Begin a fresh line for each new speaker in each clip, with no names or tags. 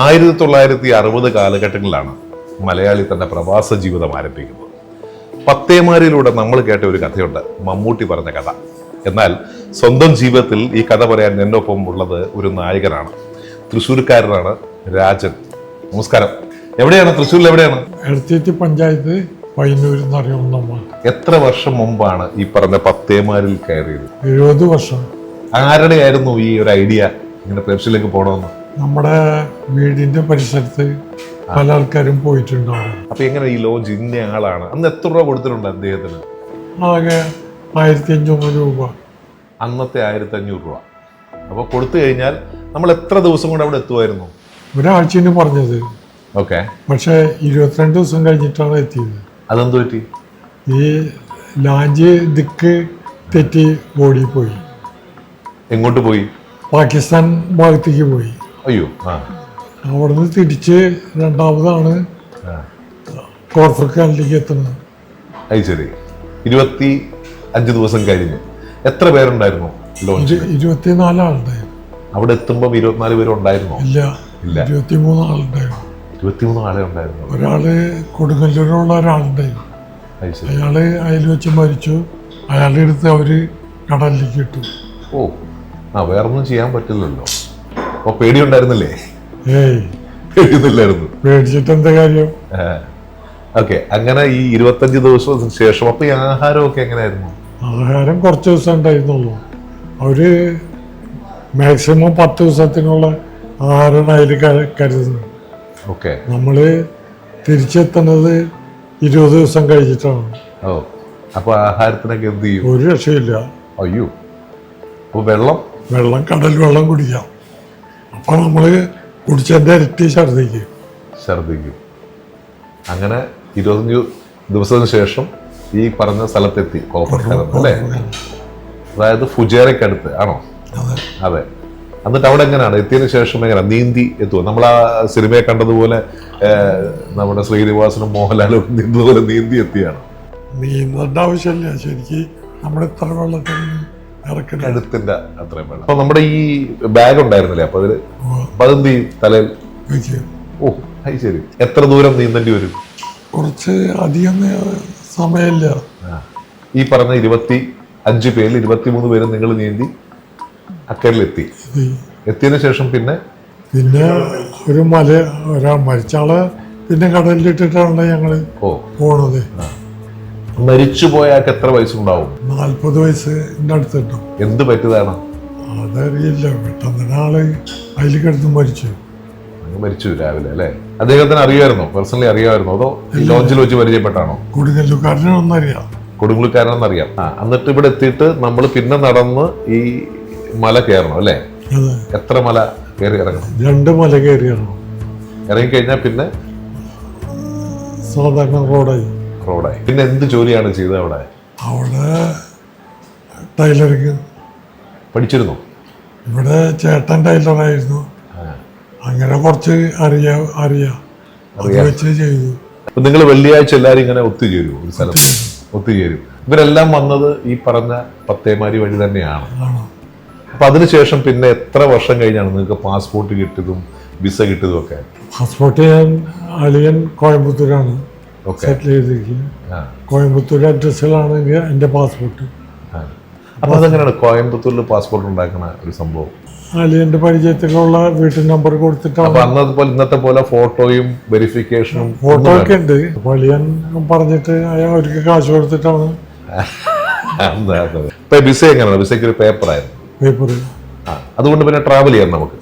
1960 കാലഘട്ടങ്ങളിലാണ് മലയാളി തന്റെ പ്രവാസ ജീവിതം ആരംഭിക്കുന്നത്. പത്തേമാരിലൂടെ നമ്മൾ കേട്ട ഒരു കഥയുണ്ട്, മമ്മൂട്ടി പറഞ്ഞ കഥ. എന്നാൽ സ്വന്തം ജീവിതത്തിൽ ഈ കഥ പറയാൻ എന്നൊപ്പം ഉള്ളത് ഒരു നായകനാണ്. തൃശ്ശൂർക്കാരനാണ് രാജൻ. നമസ്കാരം. എവിടെയാണ് തൃശ്ശൂരിൽ? എവിടെയാണ്?
എടത്തിയത്തി പഞ്ചായത്ത് പയ്യന്നൂർ എന്ന് അറിയുന്ന.
എത്ര വർഷം മുമ്പാണ് ഈ പറഞ്ഞ പത്തേമാരിൽ കയറിയത്?
70 വർഷം. ആരുടെ
ആയിരുന്നു ഈ ഒരു ഐഡിയ ഇങ്ങനെ പ്രേക്ഷയിലേക്ക് പോകണമെന്ന്?
നമ്മുടെ വീടിന്റെ പരിസരത്ത് പല ആൾക്കാരും പോയിട്ടുണ്ടാവും.
അപ്പൊ എങ്ങനെ ഈ ലോഞ്ച് ഇന്ന ആളാണ്? അന്ന് എത്ര രൂപ കൊടുത്തിട്ടുണ്ട് അദ്ദേഹത്തിന്?
ആകെ 1500 രൂപ.
അന്നത്തെ 1500 രൂപ. അപ്പൊ കൊടുത്തു കഴിഞ്ഞാൽ നമ്മൾ എത്ര ദിവസം കൊണ്ട് അവിടെ എത്തുമായിരുന്നു?
ഒരാഴ്ചന് പറഞ്ഞത്.
ഓക്കെ.
പക്ഷെ 22 ദിവസം കഴിഞ്ഞിട്ടാണ് എത്തിയത്.
അതെന്ത് പറ്റി?
ഈ ലാഞ്ച് ദിക്ക് തെറ്റി ബോഡി പോയി.
എങ്ങോട്ട് പോയി?
പാകിസ്ഥാൻ ഭാഗത്തേക്ക് പോയി.
അയ്യോ.
അവിടുന്ന് തിരിച്ച് രണ്ടാമതാണ് കോർഫക്കാനിലേക്ക് എത്തുന്നത്.
അത് ശരി. 25 ദിവസം കഴിഞ്ഞ് എത്ര പേരുണ്ടായിരുന്നു ലോഞ്ച്?
24 ആളുണ്ടായിരുന്നു.
അവിടെ എത്തുമ്പോൾ 24 പേരും ഉണ്ടായിരുന്നോ?
ഇല്ല, 23 ആളുണ്ടായിരുന്നു.
23 ആളെ ഉണ്ടായിരുന്നു.
ഒരാള് കൊടുങ്ങല്ലൂരുള്ള ഒരാളുണ്ടായിരുന്നു. അയാള് അതിൽ വെച്ച് മരിച്ചു. അയാളുടെ അടുത്ത് അവര് കടലിലേക്ക് ഇട്ടു.
ഓ, വേറൊന്നും ചെയ്യാൻ പറ്റില്ലല്ലോ. അപ്പൊ പേടിയുണ്ടായിരുന്നില്ലേ?
ഏയ്,
പേടിയൊന്നുമില്ലായിരുന്നു.
പേടിച്ചിട്ട് എന്താ കാര്യം?
ഓക്കെ. അങ്ങനെ ഈ 25 ദിവസത്തിന് ശേഷം അപ്പൊ ഈ ആഹാരമൊക്കെ എങ്ങനെയായിരുന്നു?
ആഹാരം കുറച്ച് ദിവസം ഉണ്ടായിരുന്നുള്ളൂ. അവര് മാക്സിമം 10 ദിവസത്തിനുള്ള ആഹാരം അതിൽ കരുതുന്നു.
ഓക്കെ.
നമ്മള് തിരിച്ചെത്തുന്നത് 20 ദിവസം കഴിഞ്ഞിട്ടാണ്.
ഓ, അപ്പൊ ആഹാരത്തിനൊക്കെ എന്ത് ചെയ്യും?
ഒരു രക്ഷയില്ല.
അയ്യോ. അപ്പൊ വെള്ളം
കടൽ വെള്ളം കുടിക്കാം. അപ്പൊ നമ്മള് കുടിച്ചതിന്റെ ഇരട്ടി ഛർദിക്കും.
അങ്ങനെ 25 ദിവസത്തിന് ശേഷം ഈ പറഞ്ഞ സ്ഥലത്തെത്തി. അല്ലേ? അതായത് ഫുജേറയ്ക്കടുത്ത് ആണോ? അതെ. എന്നിട്ട് അവിടെ എങ്ങനെയാണ് എത്തിയതിനു ശേഷം എങ്ങനെ നീന്തി എത്തുക? നമ്മൾ ആ സിനിമയെ കണ്ടതുപോലെ നമ്മുടെ ശ്രീനിവാസനും മോഹൻലാലും നീന്തതുപോലെ നീന്തി എത്തിയാണ്?
നീന്തേണ്ട ആവശ്യമില്ല. ശരിക്ക് നമ്മുടെ ഇത്ര വെള്ളത്തിൽ
കഴുത്തിന്റെ അത്രയും വെള്ളം. അപ്പൊ നമ്മുടെ ഈ ബാഗ് ഉണ്ടായിരുന്നില്ലേ, അപ്പൊ അതെന്ത് ചെയ്യും? തലയിൽ? ഓ, അത് ശരി. എത്ര ദൂരം നീന്തേണ്ടി വരും?
കുറച്ച് അധികം സമയമില്ല.
ഈ പറഞ്ഞ 25 പേരിൽ 23 പേരും നിങ്ങൾ നീന്തി അക്കരയിലെത്തി. എത്തിയതിനു ശേഷം പിന്നെ
ഒരു മരിച്ചാള് പിന്നെ കടലിലിട്ടിട്ടാണ് ഞങ്ങള് പോണത്.
മരിച്ചുപോയാൽ എത്ര വയസ്സുണ്ടാവും?
40 വയസ്സിന്റെ അടുത്തുണ്ടോ.
എന്ത് പറ്റിയതാണ്?
അതറിയില്ല. പെട്ടെന്ന് ആള് അതിൽ കിടന്ന്
മരിച്ചു രാവിലെ അല്ലേ? അദ്ദേഹത്തിന് അറിയാമായിരുന്നോ? പേഴ്സണലി അറിയാമായിരുന്നോ? അതോ ലോഞ്ചിൽ വെച്ച് പരിചയപ്പെട്ടാണോ?
കൊടുങ്ങല്ലൂർക്കാരനൊന്നറിയാം.
കൊടുങ്ങല്ലൂർക്കാരനെന്നറിയാം. എന്നിട്ട് ഇവിടെ എത്തിയിട്ട് നമ്മൾ പിന്നെ നടന്ന് ഈ മല കയറണം അല്ലേ? എത്ര മല കയറി ഇറങ്ങണം?
2 മല കയറി ഇറങ്ങണം.
ഇറങ്ങിക്കഴിഞ്ഞാൽ പിന്നെ
സാധാരണ റോഡായി.
പിന്നെ എന്ത് ജോലിയാണ് ചെയ്തത് അവിടെ?
അവിടെ ടൈലറിങ് പഠിച്ചിരുന്നു. ഇവിടെ ചേട്ടൻ ടൈലറായിരുന്നു. അങ്ങനെ കുറച്ച് അറിയാം. ചെയ്തു.
നിങ്ങൾ വെള്ളിയാഴ്ച എല്ലാവരും ഇങ്ങനെ ഒത്തുചേരും ഒരു സ്ഥലത്ത്? ഒത്തുചേരും. ഇവരെല്ലാം വന്നത് ഈ പറഞ്ഞ പത്തേമാരി വഴി തന്നെയാണ്. അപ്പൊ അതിനുശേഷം പിന്നെ എത്ര വർഷം കഴിഞ്ഞാണ് നിങ്ങൾക്ക് പാസ്പോർട്ട് കിട്ടിയതും വിസ കിട്ടിയതും ഒക്കെ?
പാസ്പോർട്ട് ഞാൻ അളിയൻ കോയമ്പത്തൂരാണ് സെറ്റിൽ ചെയ്തിരിക്കുന്നത്. കോയമ്പത്തൂർ അഡ്രസ്സിലാണ് എൻ്റെ പാസ്പോർട്ട്.
അപ്പൊ അതെങ്ങനെയാണ് കോയമ്പത്തൂരിൽ പാസ്പോർട്ട് ഉണ്ടാക്കുന്ന ഒരു സംഭവം?
അളിയന്റെ പരിചയത്തിലുള്ള വീട്ടു നമ്പർ കൊടുത്തിട്ടാണ്.
അന്നത്തെ ഇന്നത്തെ പോലെ ഫോട്ടോയും വെരിഫിക്കേഷനും
ഫോട്ടോ ഒക്കെ ഉണ്ട്. അളിയൻ പറഞ്ഞിട്ട് അവർക്ക് കാശ് കൊടുത്തിട്ടാണ്.
വിസ എങ്ങനെയാണ്? വിസയ്ക്ക് ഒരു പേപ്പറായിരുന്നു. അതുകൊണ്ട് പിന്നെ ട്രാവൽ ചെയ്യാം നമുക്ക്.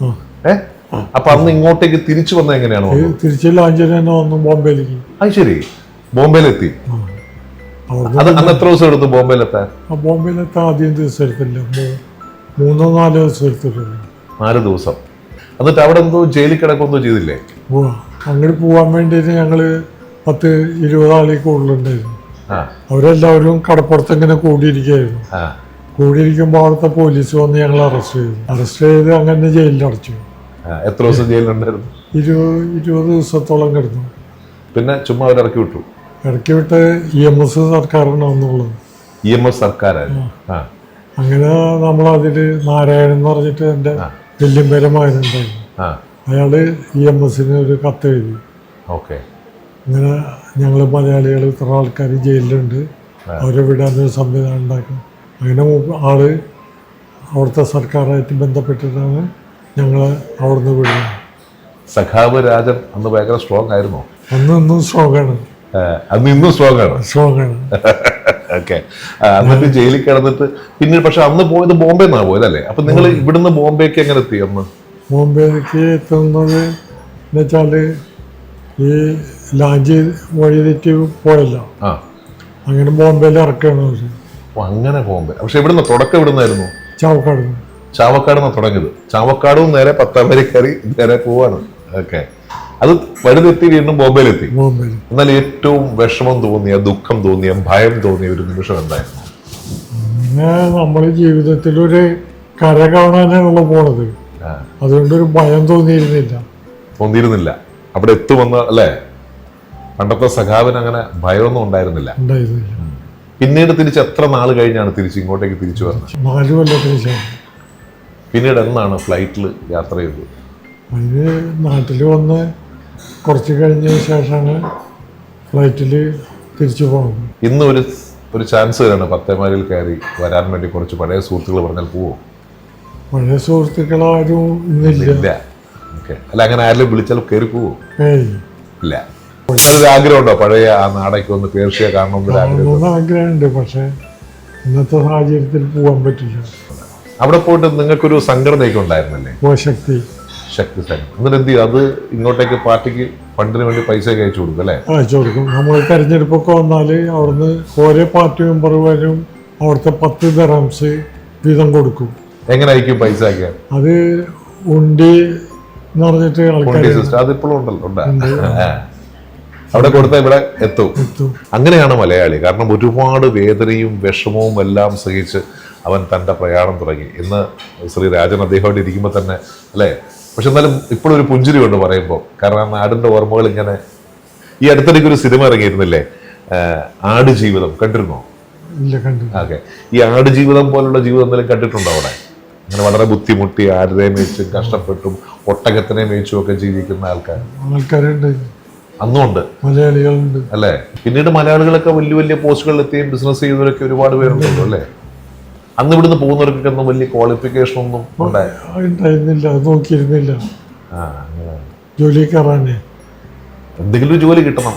അപ്പൊ അന്ന് ഇങ്ങോട്ടേക്ക് തിരിച്ചു വന്നത് എങ്ങനെയാണ്?
തിരിച്ച് ലാഞ്ചിൽ തന്നെ വന്നു ബോംബെയിലേക്ക്.
അത് ശരി. ബോംബെയിലെത്തി. അന്ന് എത്ര ദിവസം എടുത്തു ബോംബെയിലെത്താൻ?
ബോംബെയിലെത്താൻ ആദ്യം ദിവസം എടുത്തില്ല, 3-4 ദിവസം എടുത്തിട്ടുള്ളൂ.
4 ദിവസം. എന്നിട്ട് അവിടെ എന്തോ ജയിലിൽ കിടക്കൊന്നും ചെയ്തില്ലേ?
അങ്ങോട്ട് പോവാൻ വേണ്ടിയിട്ട് ഞങ്ങള് 10-20 ആളെ കൂടുതലുണ്ടായിരുന്നു. അവരെല്ലാവരും കടപ്പുറത്ത് ഇങ്ങനെ കൂടിയിരിക്കുകയായിരുന്നു. കൂടിയിരിക്കുമ്പോൾ അവിടുത്തെ പോലീസ് വന്ന് ഞങ്ങൾ അറസ്റ്റ് ചെയ്ത് അങ്ങനെ ജയിലിൽ അടച്ചു.
എത്ര ദിവസം ജയിലുണ്ടായിരുന്നു?
20 ദിവസത്തോളം കിടന്നു.
പിന്നെ ചുമ്മാ അവർ ഇറക്കി
വിട്ട് EMS സർക്കാരാണെന്നുള്ളത്.
EMS സർക്കാരായിരുന്നു.
അങ്ങനെ നമ്മളതില് നാരായണൻ എന്ന് പറഞ്ഞിട്ട് എൻ്റെ വല്യമ്പേരമായിരുന്നുണ്ടായിരുന്നു. അയാൾ EMSന് ഒരു കത്ത് എഴുതി.
ഓക്കെ.
ഇങ്ങനെ ഞങ്ങൾ മലയാളികൾ ഇത്ര ആൾക്കാർ ജയിലിലുണ്ട്, അവരെ വിടാനൊരു സംവിധാനം ഉണ്ടാക്കും. അങ്ങനെ ആള് അവിടുത്തെ സർക്കാരായിട്ട് ബന്ധപ്പെട്ടിട്ടാണ് ഞങ്ങളെ അവിടുന്ന് വിടുന്നത്.
സഖാവ് രാജൻ അന്ന് ഭയങ്കര സ്ട്രോങ് ആയിരുന്നോ?
അന്ന് ഇന്നും സ്ട്രോങ്ങാണ്.
അന്ന് ഇന്നും സ്ട്രോങ് ആണ്.
സ്ട്രോങ്ങാണ്.
ഓക്കെ. എന്നിട്ട് ജയിലിൽ കിടന്നിട്ട് പിന്നീട് പക്ഷെ അന്ന് പോയത് ബോംബെ നിന്നാണ് പോയതല്ലേ? അപ്പൊ നിങ്ങൾ ഇവിടുന്ന് ബോംബെക്ക് എങ്ങനെ എത്തി അന്ന്?
ബോംബെക്ക് എത്തുന്നത് എന്നുവെച്ചാൽ ഈ ലാഞ്ചി വഴി തെറ്റി പോയല്ല,
ആ,
അങ്ങനെ ബോംബെയിൽ ഇറക്കുകയാണ് അവർ.
അങ്ങനെ ബോംബെ. പക്ഷെ ഇവിടുന്ന് തുടക്കം ഇവിടുന്നായിരുന്നു?
ചാവക്കാട്.
ചാവക്കാട് നിന്നാണ് തുടങ്ങിയത്. ചാവക്കാടും നേരെ പത്താമരി കയറി നേരെ പോവാണ്. ഓക്കെ. അത് വലുതെത്തി വീണ്ടും ബോംബെയിലെത്തി.
ബോംബെയിൽ
എന്നാൽ ഏറ്റവും വിഷമം തോന്നിയ, ദുഃഖം തോന്നിയ, ഭയം തോന്നിയ ഒരു നിമിഷം എന്തായിരുന്നു?
പിന്നെ നമ്മൾ ജീവിതത്തിലൊരു കര കാണാനാണല്ലോ പോണത്, അതുകൊണ്ടൊരു ഭയം
തോന്നിയിരുന്നില്ല. അവിടെ എത്തുമെന്ന് അല്ലേ? പണ്ടത്തെ സഖാവിന് അങ്ങനെ ഭയമൊന്നും ഉണ്ടായിരുന്നില്ല. പിന്നീട് തിരിച്ച് എത്ര നാൾ കഴിഞ്ഞാണ് ഇങ്ങോട്ടേക്ക് തിരിച്ചു വരുന്നത്?
4 കൊല്ലത്തിന് ശേഷം.
പിന്നീട് എന്നാണ് ഫ്ലൈറ്റിൽ യാത്ര ചെയ്തത്?
അതിന് നാട്ടിൽ വന്ന് കുറച്ച് കഴിഞ്ഞ ശേഷമാണ് ഫ്ലൈറ്റിൽ തിരിച്ചു പോകുന്നത്.
ഇന്ന് ഒരു ചാൻസ് തരാണ് പത്തേമാരിൽ കയറി വരാൻ വേണ്ടി കുറച്ച് പഴയ സുഹൃത്തുക്കൾ പറഞ്ഞാൽ പോവോ?
പഴയ സുഹൃത്തുക്കളാരും ഇന്നില്ല.
ഓക്കെ. അല്ല, അങ്ങനെ ആരെങ്കിലും വിളിച്ചാൽ കയറി പോവോ? ഇല്ല.
ഒരു
ആഗ്രഹമുണ്ടോ പഴയ ആ നാടൊക്കെ ഒന്ന് പേർഷ്യ കാണണമെന്നൊരു
ആഗ്രഹമുണ്ട്, പക്ഷെ ഇന്നത്തെ സാഹചര്യത്തിൽ പോകാൻ പറ്റില്ല.
അവിടെ പോയിട്ട് നിങ്ങൾക്കൊരു സംഘടനയൊക്കെ ഉണ്ടായിരുന്നല്ലേ?
ശക്തി
സംഘം. എന്നിട്ട് എന്ത് ചെയ്യും? അത് ഇങ്ങോട്ടേക്ക് പാർട്ടിക്ക് ഫണ്ടിന് വേണ്ടി പൈസ ഒക്കെ അയച്ചു കൊടുക്കും അല്ലേ?
അയച്ചു കൊടുക്കും. നമ്മൾ തെരഞ്ഞെടുപ്പൊക്കെ വന്നാൽ അവിടുന്ന് ഓരോ പാർട്ടി മെമ്പർ വരും, അവിടുത്തെ 10 ദിർഹംസ് വീതം കൊടുക്കും.
എങ്ങനെ അയക്കും പൈസ ഒക്കെ?
അത് ഉണ്ടി എന്ന് പറഞ്ഞിട്ട്
അതിപ്പോഴും ഉണ്ടല്ലോ. അവിടെ കൊടുത്താൽ ഇവിടെ എത്തും. അങ്ങനെയാണ് മലയാളി. കാരണം ഒരുപാട് വേദനയും വിഷമവും എല്ലാം സഹിച്ച് അവൻ തൻ്റെ പ്രയാണം തുടങ്ങി. ഇന്ന് ശ്രീ രാജൻ അദ്ദേഹമായിട്ട് ഇരിക്കുമ്പോൾ തന്നെ അല്ലേ? പക്ഷെ എന്നാലും ഇപ്പോഴും ഒരു പുഞ്ചിരി കൊണ്ട് പറയുമ്പോൾ, കാരണം നാടിൻ്റെ ഓർമ്മകൾ ഇങ്ങനെ. ഈ അടുത്തിടയ്ക്ക് ഒരു സിനിമ ഇറങ്ങിയിരുന്നില്ലേ, ആടുജീവിതം, കണ്ടിരുന്നോ?
ഇല്ല, കണ്ടു.
ഓക്കെ. ഈ ആടുജീവിതം പോലുള്ള ജീവിതം എന്തെങ്കിലും കണ്ടിട്ടുണ്ടോ അവിടെ? അങ്ങനെ വളരെ ബുദ്ധിമുട്ടി ആടിനെ മേയിച്ചും കഷ്ടപ്പെട്ടും ഒട്ടകത്തിനെ മേയിച്ചും ഒക്കെ ജീവിക്കുന്ന
ആൾക്കാരുണ്ട്.
അന്നും ഉണ്ട്,
മലയാളികളുണ്ട്
അല്ലേ? പിന്നീട് മലയാളികളൊക്കെ വലിയ വലിയ പോസ്റ്റുകളിലെത്തിയും ബിസിനസ് ചെയ്യുന്നവരൊക്കെ ഒരുപാട് പേരുണ്ടല്ലോ അല്ലേ? അന്ന് ഇവിടുന്ന് പോകുന്നവർക്കൊക്കെ ഒന്നും വലിയ ക്വാളിഫിക്കേഷൻ ഒന്നും
ഉണ്ടായിരുന്നില്ല, നോക്കിയിരുന്നില്ല. ജോലി കയറാനേ
എന്തെങ്കിലും ഒരു ജോലി കിട്ടണം,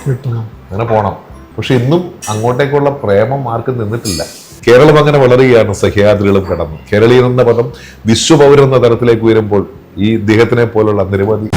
അങ്ങനെ പോണം. പക്ഷെ ഇന്നും അങ്ങോട്ടേക്കുള്ള പ്രേമം ആർക്കും നിന്നിട്ടില്ല. കേരളം അങ്ങനെ വളരുകയാണ്, സഹ്യാദ്രികളും കടന്നു. കേരളീയൻ എന്ന പദം വിശ്വപൗരൻ എന്ന തരത്തിലേക്ക് ഉയരുമ്പോൾ ഈ ഇദ്ദേഹത്തിനെ പോലുള്ള നിരവധി